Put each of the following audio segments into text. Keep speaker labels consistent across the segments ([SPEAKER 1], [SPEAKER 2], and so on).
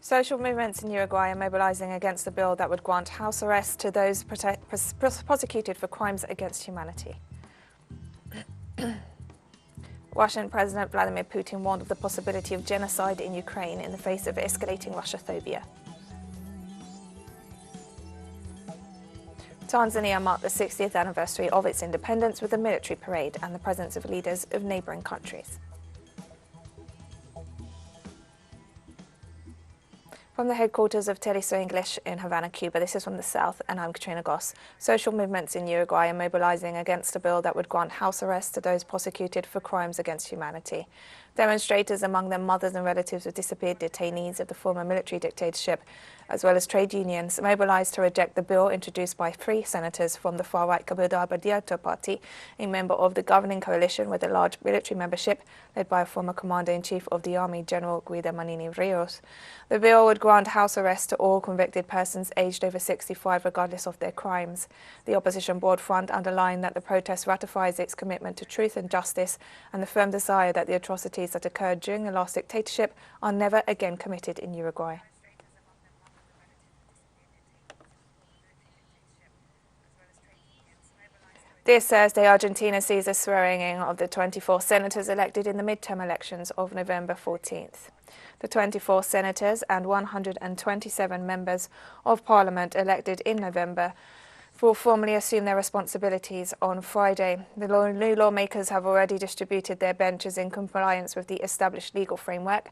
[SPEAKER 1] Social movements in Uruguay are mobilizing against the bill that would grant house arrest to those prosecuted for crimes against humanity. Russian President Vladimir Putin warned of the possibility of genocide in Ukraine in the face of escalating Russophobia. Tanzania marked the 60th anniversary of its independence with a military parade and the presence of leaders of neighbouring countries. From the headquarters of teleSUR English in Havana, Cuba, this is From the South, and I'm Katrina Goss. Social movements in Uruguay are mobilizing against a bill that would grant house arrest to those prosecuted for crimes against humanity. Demonstrators, among them mothers and relatives of disappeared detainees of the former military dictatorship, as well as trade unions, mobilized to reject the bill introduced by 3 senators from the far-right Cabildo Abierto party, a member of the governing coalition with a large military membership, led by a former commander-in-chief of the army, General Guido Manini Rios. The bill would grant house arrest to all convicted persons aged over 65, regardless of their crimes. The opposition board front underlined that the protest ratifies its commitment to truth and justice and the firm desire that the atrocities that occurred during the last dictatorship are never again committed in Uruguay. This Thursday, Argentina sees a swearing-in of the 24 senators elected in the midterm elections of November 14th. The 24 senators and 127 members of parliament elected in November will formally assume their responsibilities on Friday. The new lawmakers have already distributed their benches in compliance with the established legal framework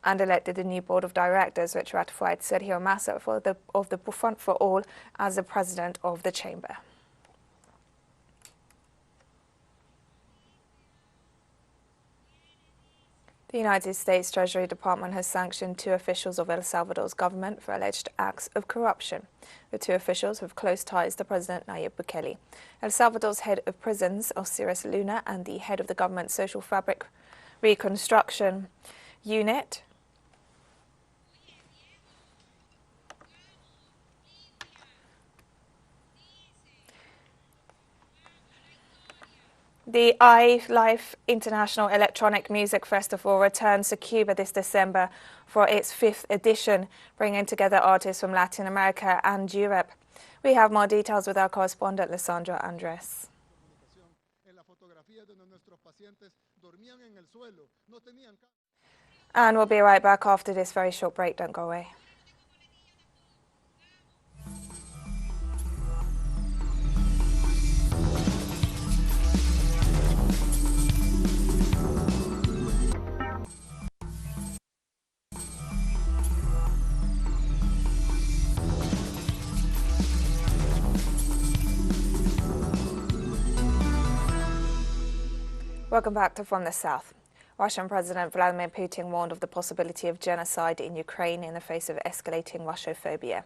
[SPEAKER 1] and elected the new board of directors, which ratified Sergio Massa of the Front for All as the president of the chamber. The United States Treasury Department has sanctioned 2 officials of El Salvador's government for alleged acts of corruption. The 2 officials have close ties to President Nayib Bukele. El Salvador's head of prisons, Osiris Luna, and the head of the government's social fabric reconstruction unit, The iLife International Electronic Music Festival returns to Cuba this December for its 5th edition, bringing together artists from Latin America and Europe. We have more details with our correspondent, Lysandra Andres. And we'll be right back after this very short break. Don't go away. Welcome back to From the South. Russian President Vladimir Putin warned of the possibility of genocide in Ukraine in the face of escalating Russophobia.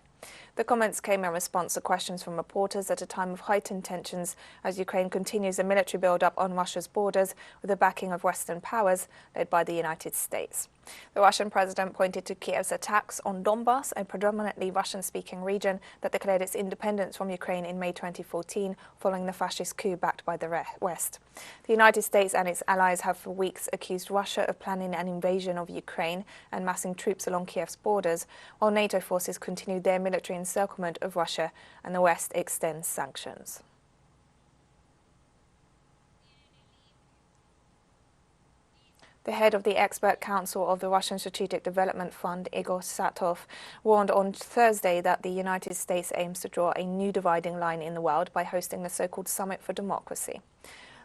[SPEAKER 1] The comments came in response to questions from reporters at a time of heightened tensions as Ukraine continues a military build-up on Russia's borders with the backing of Western powers led by the United States. The Russian president pointed to Kiev's attacks on Donbass, a predominantly Russian-speaking region that declared its independence from Ukraine in May 2014 following the fascist coup backed by the West. The United States and its allies have for weeks accused Russia of planning an invasion of Ukraine and massing troops along Kiev's borders, while NATO forces continue their military encirclement of Russia and the West extends sanctions. The head of the Expert Council of the Russian Strategic Development Fund, Igor Satov, warned on Thursday that the United States aims to draw a new dividing line in the world by hosting the so-called Summit for Democracy.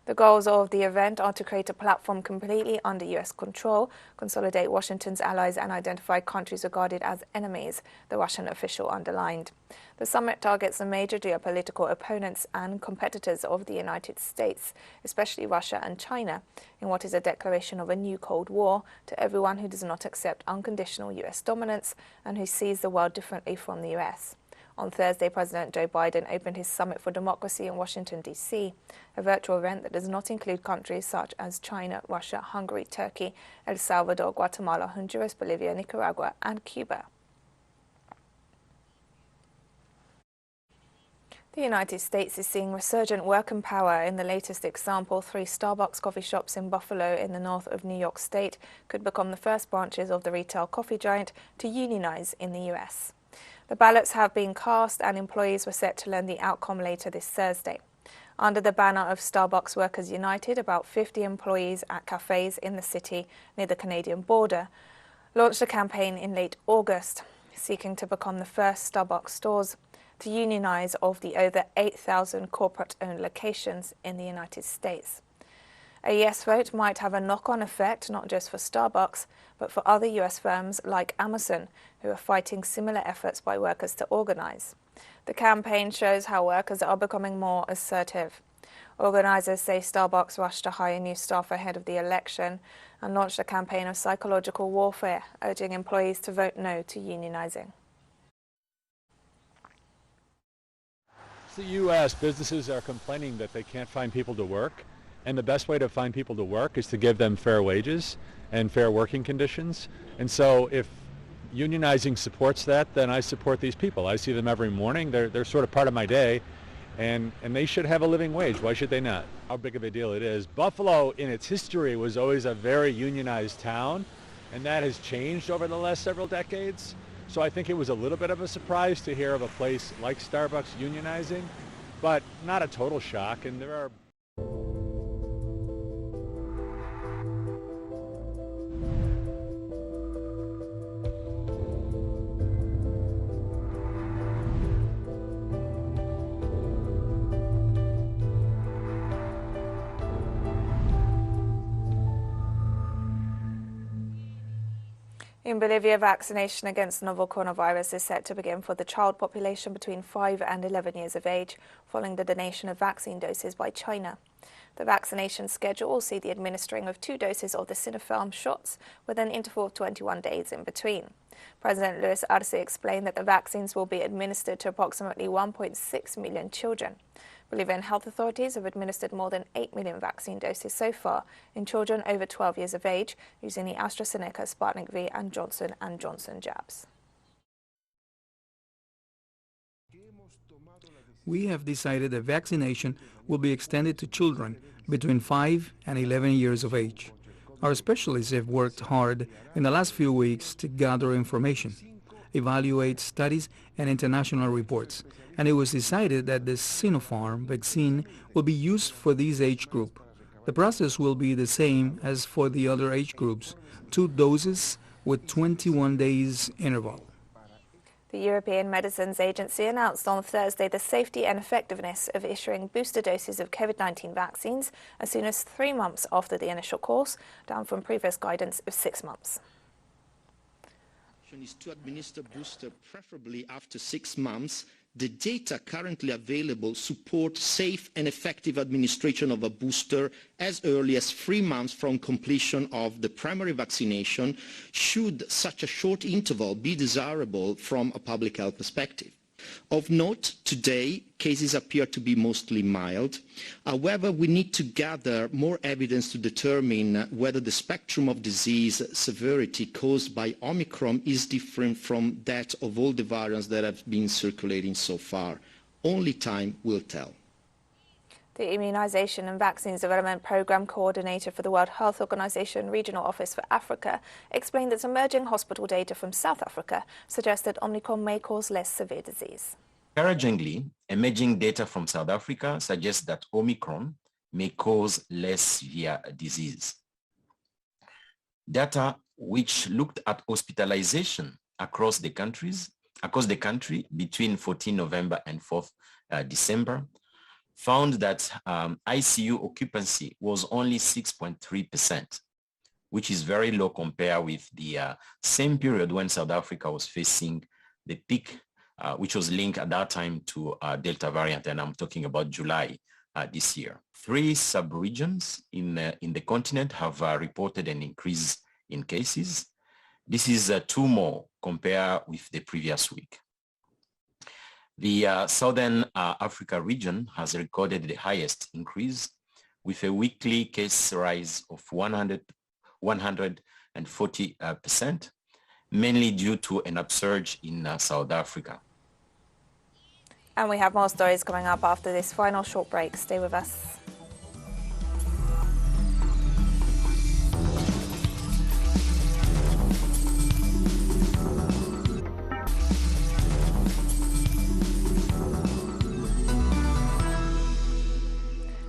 [SPEAKER 1] The goals of the event are to create a platform completely under U.S. control, consolidate Washington's allies and identify countries regarded as enemies, the Russian official underlined. The summit targets the major geopolitical opponents and competitors of the United States, especially Russia and China, in what is a declaration of a new Cold War to everyone who does not accept unconditional U.S. dominance and who sees the world differently from the U.S. On Thursday, President Joe Biden opened his Summit for Democracy in Washington, D.C., a virtual event that does not include countries such as China, Russia, Hungary, Turkey, El Salvador, Guatemala, Honduras, Bolivia, Nicaragua, and Cuba. The United States is seeing resurgent working power. In the latest example, 3 Starbucks coffee shops in Buffalo in the north of New York State could become the first branches of the retail coffee giant to unionize in the U.S. The ballots have been cast and employees were set to learn the outcome later this Thursday. Under the banner of Starbucks Workers United, about 50 employees at cafes in the city near the Canadian border launched a campaign in late August, seeking to become the first Starbucks stores to unionize of the over 8,000 corporate-owned locations in the United States. A yes vote might have a knock-on effect not just for Starbucks, but for other US firms like Amazon, who are fighting similar efforts by workers to organize. The campaign shows how workers are becoming more assertive. Organizers say Starbucks rushed to hire new staff ahead of the election and launched a campaign of psychological warfare, urging employees to vote no to unionizing.
[SPEAKER 2] The U.S. businesses are complaining that they can't find people to work, and the best way to find people to work is to give them fair wages and fair working conditions. And so if unionizing supports that, then I support these people. I see them every morning. They're sort of part of my day, and they should have a living wage. Why should they not? How big of a deal it is. Buffalo, in its history, was always a very unionized town, and that has changed over the last several decades. So I think it was a little bit of a surprise to hear of a place like Starbucks unionizing, but not a total shock. And there are
[SPEAKER 1] In Bolivia, vaccination against novel coronavirus is set to begin for the child population between 5 and 11 years of age, following the donation of vaccine doses by China. The vaccination schedule will see the administering of 2 doses of the Sinopharm shots, with an interval of 21 days in between. President Luis Arce explained that the vaccines will be administered to approximately 1.6 million children. Bolivian health authorities have administered more than 8 million vaccine doses so far in children over 12 years of age using the AstraZeneca, Sputnik V and Johnson & Johnson jabs.
[SPEAKER 3] We have decided that vaccination will be extended to children between 5 and 11 years of age. Our specialists have worked hard in the last few weeks to gather information, evaluate studies and international reports, and it was decided that the Sinopharm vaccine will be used for this age group. The process will be the same as for the other age groups, 2 doses with 21 days interval.
[SPEAKER 1] The European Medicines Agency announced on Thursday the safety and effectiveness of issuing booster doses of COVID-19 vaccines as soon as 3 months after the initial course, down from previous guidance of 6 months.
[SPEAKER 4] Is to administer booster preferably after 6 months. The data currently available support safe and effective administration of a booster as early as 3 months from completion of the primary vaccination, should such a short interval be desirable from a public health perspective. Of note, today, cases appear to be mostly mild. However, we need to gather more evidence to determine whether the spectrum of disease severity caused by Omicron is different from that of all the variants that have been circulating so far. Only time will tell.
[SPEAKER 1] The Immunization and Vaccines Development Programme Coordinator for the World Health Organization Regional Office for Africa explained that emerging hospital data from South Africa suggests that Omicron may cause less severe disease.
[SPEAKER 5] Encouragingly, emerging data from South Africa suggests that Omicron may cause less severe disease. Data which looked at hospitalization across the country between 14 November and 4th December found that ICU occupancy was only 6.3%, which is very low compared with the same period when South Africa was facing the peak, which was linked at that time to Delta variant, and I'm talking about July this year. 3 sub-regions in the continent have reported an increase in cases. This is 2 more compared with the previous week. The Southern Africa region has recorded the highest increase, with a weekly case rise of 140%, mainly due to an upsurge in South Africa.
[SPEAKER 1] And we have more stories coming up after this final short break. Stay with us.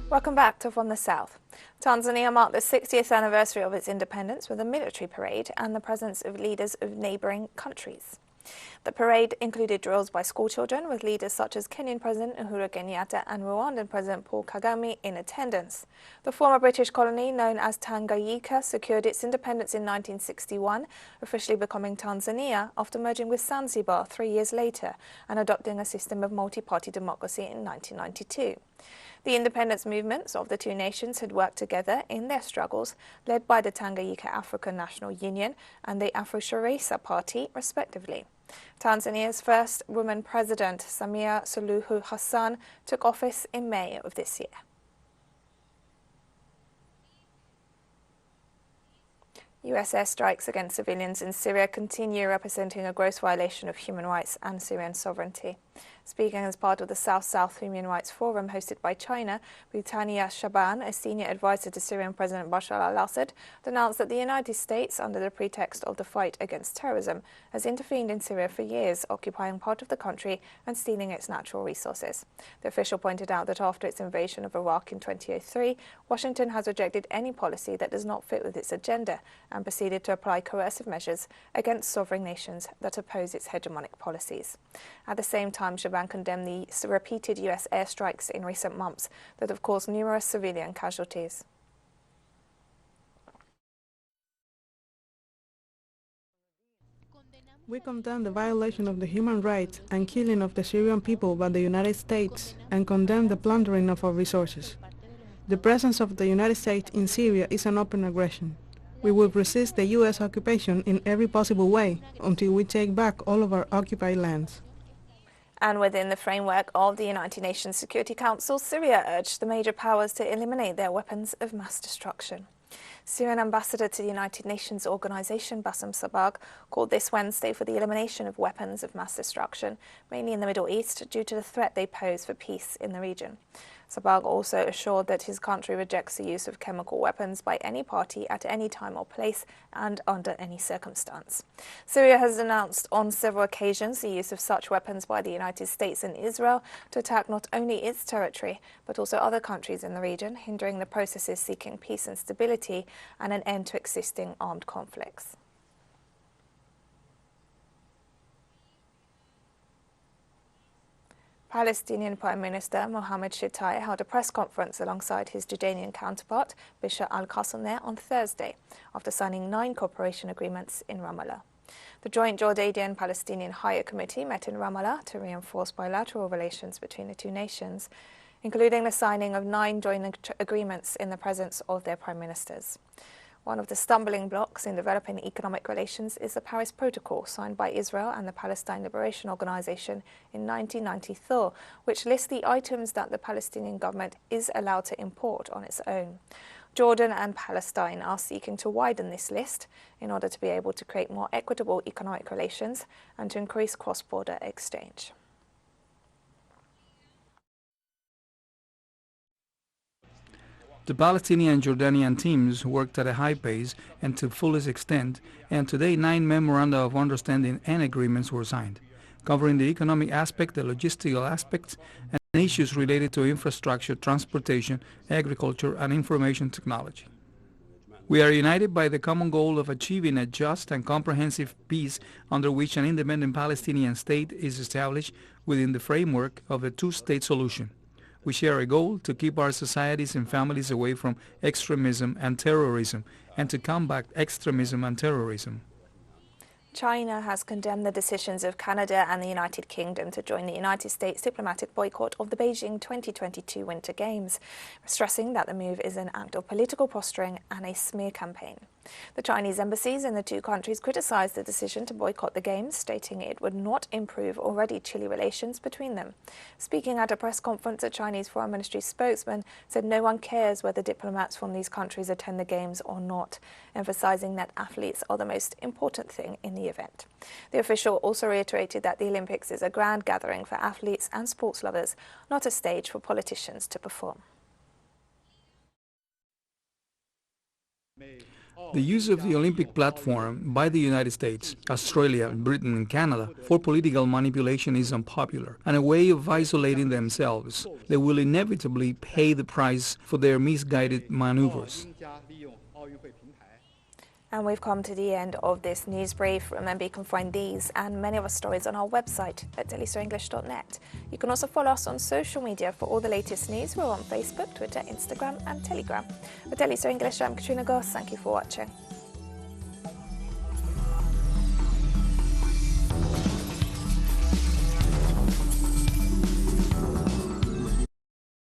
[SPEAKER 1] Welcome back to From the South. Tanzania marked the 60th anniversary of its independence with a military parade and the presence of leaders of neighbouring countries. The parade included drills by schoolchildren with leaders such as Kenyan President Uhuru Kenyatta and Rwandan President Paul Kagame in attendance. The former British colony known as Tanganyika secured its independence in 1961, officially becoming Tanzania after merging with Zanzibar 3 years later and adopting a system of multi-party democracy in 1992. The independence movements of the two nations had worked together in their struggles, led by the Tanganyika African National Union and the Afro-Shiraisa Party, respectively. Tanzania's first woman president, Samia Suluhu Hassan, took office in May of this year. US airstrikes against civilians in Syria continue, representing a gross violation of human rights and Syrian sovereignty. Speaking as part of the South-South Human Rights Forum hosted by China, Britannia Shaban, a senior advisor to Syrian President Bashar al-Assad, announced that the United States, under the pretext of the fight against terrorism, has intervened in Syria for years, occupying part of the country and stealing its natural resources. The official pointed out that after its invasion of Iraq in 2003, Washington has rejected any policy that does not fit with its agenda and proceeded to apply coercive measures against sovereign nations that oppose its hegemonic policies. At the same time, Shaban condemned the repeated US airstrikes in recent months that have caused numerous civilian casualties.
[SPEAKER 6] We condemn the violation of the human rights and killing of the Syrian people by the United States and condemn the plundering of our resources. The presence of the United States in Syria is an open aggression. We will resist the U.S. occupation in every possible way until we take back all of our occupied lands.
[SPEAKER 1] And within the framework of the United Nations Security Council, Syria urged the major powers to eliminate their weapons of mass destruction. Syrian ambassador to the United Nations organization, Bassem Sabag, called this Wednesday for the elimination of weapons of mass destruction, mainly in the Middle East, due to the threat they pose for peace in the region. Sabag also assured that his country rejects the use of chemical weapons by any party at any time or place and under any circumstance. Syria has announced on several occasions the use of such weapons by the United States and Israel to attack not only its territory, but also other countries in the region, hindering the processes seeking peace and stability and an end to existing armed conflicts. Palestinian Prime Minister Mohammed Shittai held a press conference alongside his Jordanian counterpart, Bishr al-Qassameh, on Thursday, after signing 9 cooperation agreements in Ramallah. The joint Jordanian-Palestinian Higher Committee met in Ramallah to reinforce bilateral relations between the two nations, including the signing of 9 joint agreements in the presence of their prime ministers. One of the stumbling blocks in developing economic relations is the Paris Protocol signed by Israel and the Palestine Liberation Organization in 1994, which lists the items that the Palestinian government is allowed to import on its own. Jordan and Palestine are seeking to widen this list in order to be able to create more equitable economic relations and to increase cross-border exchange.
[SPEAKER 3] The Palestinian and Jordanian teams worked at a high pace and to fullest extent, and today 9 memoranda of understanding and agreements were signed, covering the economic aspect, the logistical aspects, and issues related to infrastructure, transportation, agriculture, and information technology. We are united by the common goal of achieving a just and comprehensive peace under which an independent Palestinian state is established within the framework of a two-state solution. We share a goal to keep our societies and families away from extremism and terrorism and to combat extremism and terrorism.
[SPEAKER 1] China has condemned the decisions of Canada and the United Kingdom to join the United States diplomatic boycott of the Beijing 2022 Winter Games, stressing that the move is an act of political posturing and a smear campaign. The Chinese embassies in the two countries criticised the decision to boycott the Games, stating it would not improve already chilly relations between them. Speaking at a press conference, a Chinese Foreign Ministry spokesman said no one cares whether diplomats from these countries attend the Games or not, emphasising that athletes are the most important thing in the event. The official also reiterated that the Olympics is a grand gathering for athletes and sports lovers, not a stage for politicians to perform.
[SPEAKER 3] The use of the Olympic platform by the United States, Australia, Britain and Canada for political manipulation is unpopular and a way of isolating themselves. They will inevitably pay the price for their misguided maneuvers.
[SPEAKER 1] And we've come to the end of this news brief. Remember, you can find these and many other stories on our website at telesurenglish.net. You can also follow us on social media for all the latest news. We're on Facebook, Twitter, Instagram and Telegram. For Telesur English, I'm Katrina Goss. Thank you for watching.